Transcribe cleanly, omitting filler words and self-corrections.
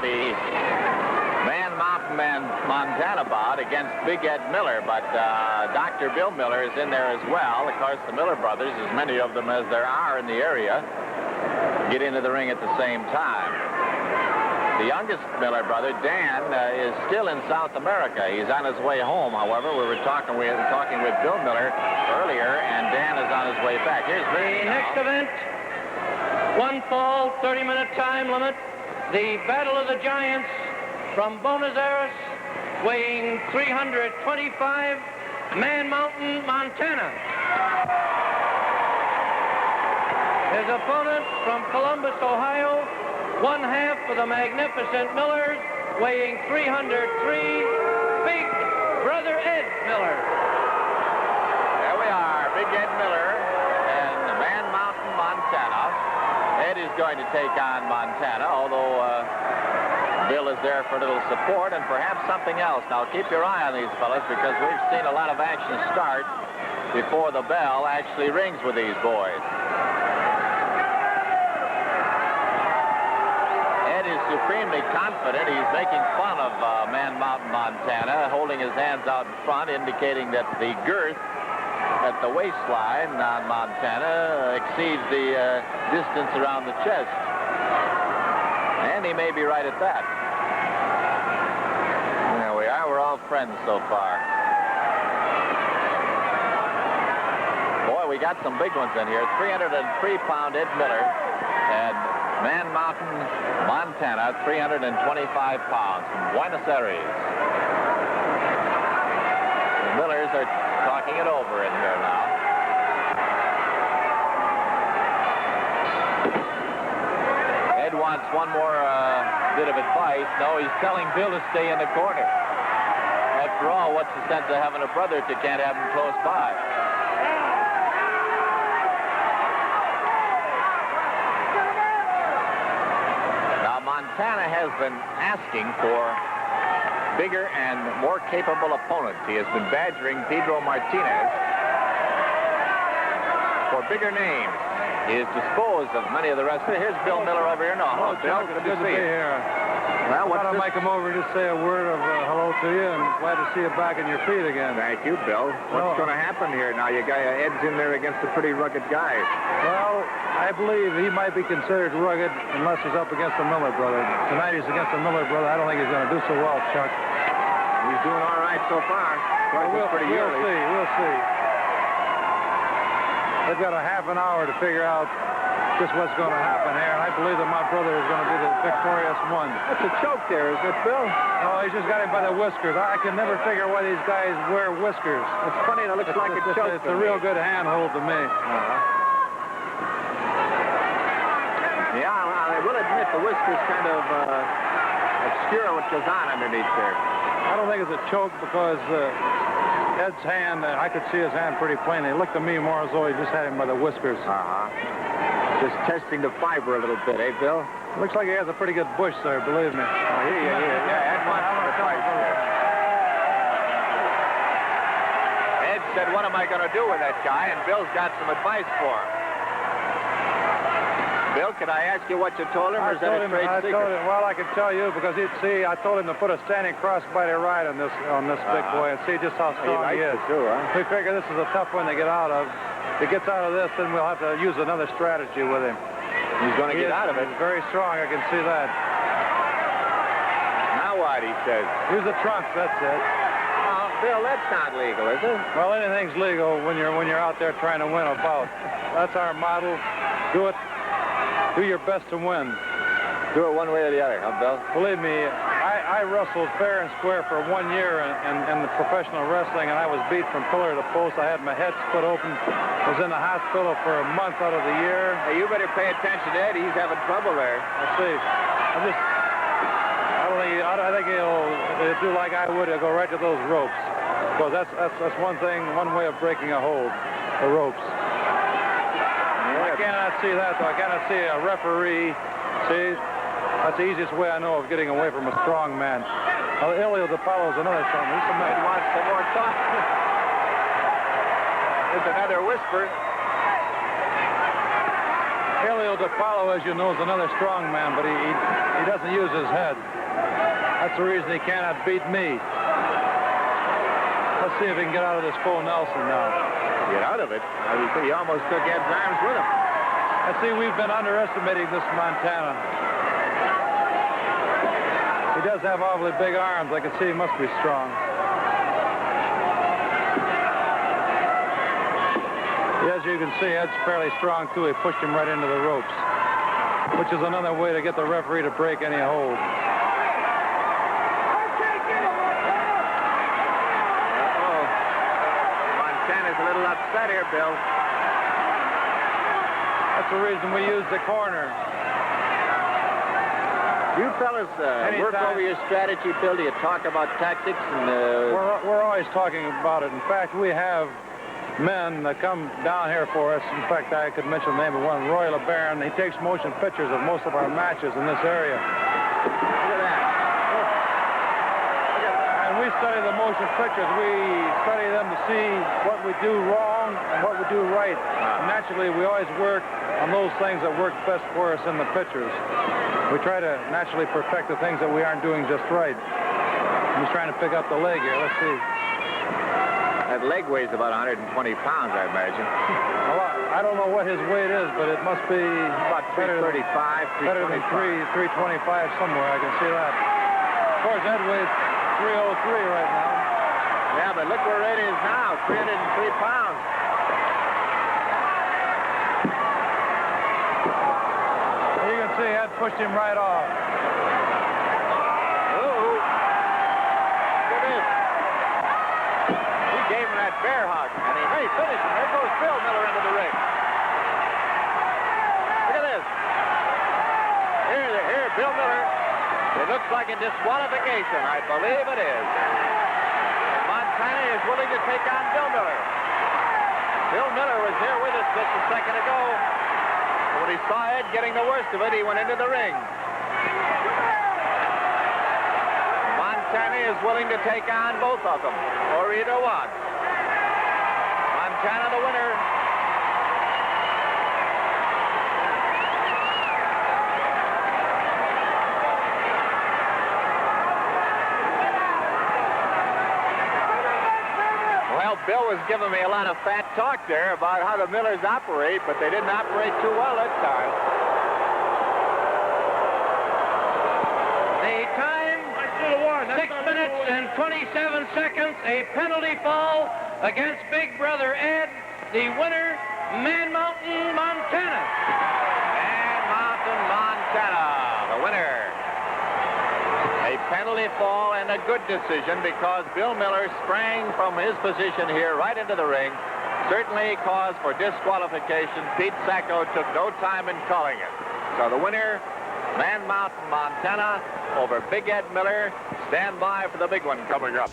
the Mountain Man Montana bout against Big Ed Miller, but Dr. Bill Miller is in there as well. Of course, the Miller brothers, as many of them as there are in the area, get into the ring at the same time. The youngest Miller brother, Dan, is still in South America. He's on his way home, however. We were talking with Bill Miller earlier, and Dan is on his way back. Here's the next event. One fall, 30-minute time limit. The Battle of the Giants from Buenos Aires, weighing 325, Man Mountain, Montana. His opponent from Columbus, Ohio, one half of the magnificent Millers, weighing 303, Big Brother Ed Miller. There we are, Big Ed Miller and Man Mountain, Montana. Ed is going to take on Montana, although Bill is there for a little support and perhaps something else. Now, keep your eye on these fellas because we've seen a lot of action start before the bell actually rings with these boys. Ed is supremely confident. He's making fun of Man Mountain, Montana, holding his hands out in front, indicating that the girth at the waistline on Montana exceeds the distance around the chest. And he may be right at that. There we are. We're all friends so far. Boy, we got some big ones in here. 303-pound Ed Miller and Man Mountain, Montana, 325 pounds from Buenos Aires. The Millers are talking it over in here now. Ed wants one more bit of advice. No, he's telling Bill to stay in the corner. After all, what's the sense of having a brother if you can't have him close by? Now, Montana has been asking for bigger and more capable opponents. He has been badgering Pedro Martinez for bigger names. He has disposed of many of the rest. Here's Bill Miller over here. No, hello, Bill. Good to be here. Well, I might come over and just say a word of hello to you, and glad to see you back on your feet again. Thank you, Bill. What's going to happen here now? You got Ed's in there against a pretty rugged guy. Well, I believe he might be considered rugged unless he's up against the Miller brother. Tonight he's against the Miller brother. I don't think he's going to do so well, Chuck. He's doing all right so far. We'll see. They've got a half an hour to figure out just what's going to happen here, and I believe that my brother is going to be the victorious one. That's a choke there, isn't it, Bill? Oh, he just got him by the whiskers. I can never figure why these guys wear whiskers. It's funny, it looks like a choke. It's a real good handhold to me. Yeah, I will admit the whiskers kind of obscure what goes on underneath there. I don't think it's a choke because Ed's hand, I could see his hand pretty plainly. It looked to me more as though he just had him by the whiskers. Just testing the fiber a little bit, eh, Bill? Looks like he has a pretty good bush there, believe me. Yeah, Ed wants the fight here. Ed said, what am I going to do with that guy? And Bill's got some advice for him. Bill, can I ask you what you told him, or is that a trade secret? Well, I can tell you because he'd see. I told him to put a standing crossbody ride on this big boy and see just how strong he is. Too, huh? We figure this is a tough one to get out of. If he gets out of this, then we'll have to use another strategy with him. He's going to get out of it. He's very strong. I can see that. Now what? He says. Use the trunks. That's it. Bill, that's not legal, is it? Well, anything's legal when you're out there trying to win a bout. That's our model. Do it. Do your best to win. Do it one way or the other, huh, Bill? Believe me, I wrestled fair and square for 1 year in the professional wrestling, and I was beat from pillar to post. I had my head split open. Was in the hospital for a month out of the year. Hey, you better pay attention to Ed. He's having trouble there. I see. I think he'll do like I would. He'll go right to those ropes. Because that's one thing, one way of breaking a hold, the ropes. I cannot see that, though. I cannot see a referee. See, that's the easiest way I know of getting away from a strong man. Elio DePaulo is another son. He's the man who wants some more talk. There's another whisper. As you know, is another strong man, but he doesn't use his head. That's the reason he cannot beat me. Let's see if he can get out of this full Nelson now. Get out of it? He almost took Ed's arms with him. I see we've been underestimating this Montana. He does have awfully big arms. I can see he must be strong. As you can see, Ed's fairly strong, too. He pushed him right into the ropes, which is another way to get the referee to break any hold. Uh-oh. Montana's a little upset here, Bill. That's the reason we use the corner. You fellas work over your strategy, Bill. Do you talk about tactics? And We're always talking about it. In fact, we have men that come down here for us. In fact, I could mention the name of one, Roy LeBaron. He takes motion pictures of most of our matches in this area. Look at that. And we study the motion pictures. We study them to see what we do wrong and what we do right. And naturally, we always work on those things that work best for us in the pictures. We try to naturally perfect the things that we aren't doing just right. I'm just trying to pick up the leg here. Let's see. That leg weighs about 120 pounds, I imagine. Well, I don't know what his weight is, but it must be about 335, 325. Better than 325 somewhere. I can see that. Of course, Ed weighs 303 right now. Yeah, but look where Ed is now, 303 pounds. You can see Ed pushed him right off. Bear hug, and he may finish him. There goes Bill Miller into the ring. Look at this. Here, Bill Miller. It looks like a disqualification. I believe it is. And Montana is willing to take on Bill Miller. Bill Miller was here with us just a second ago. When he saw Ed getting the worst of it, he went into the ring. Montana is willing to take on both of them, or either one. Montana the winner. Well, Bill was giving me a lot of fat talk there about how the Millers operate, but they didn't operate too well that time. The time, 6 minutes and 27 seconds, a penalty fall against Big Brother Ed. The winner, Man Mountain, Montana. Man Mountain, Montana, the winner. A penalty fall and a good decision because Bill Miller sprang from his position here right into the ring. Certainly cause for disqualification. Pete Sacco took no time in calling it. So the winner, Man Mountain, Montana, over Big Ed Miller. Stand by for the big one coming up.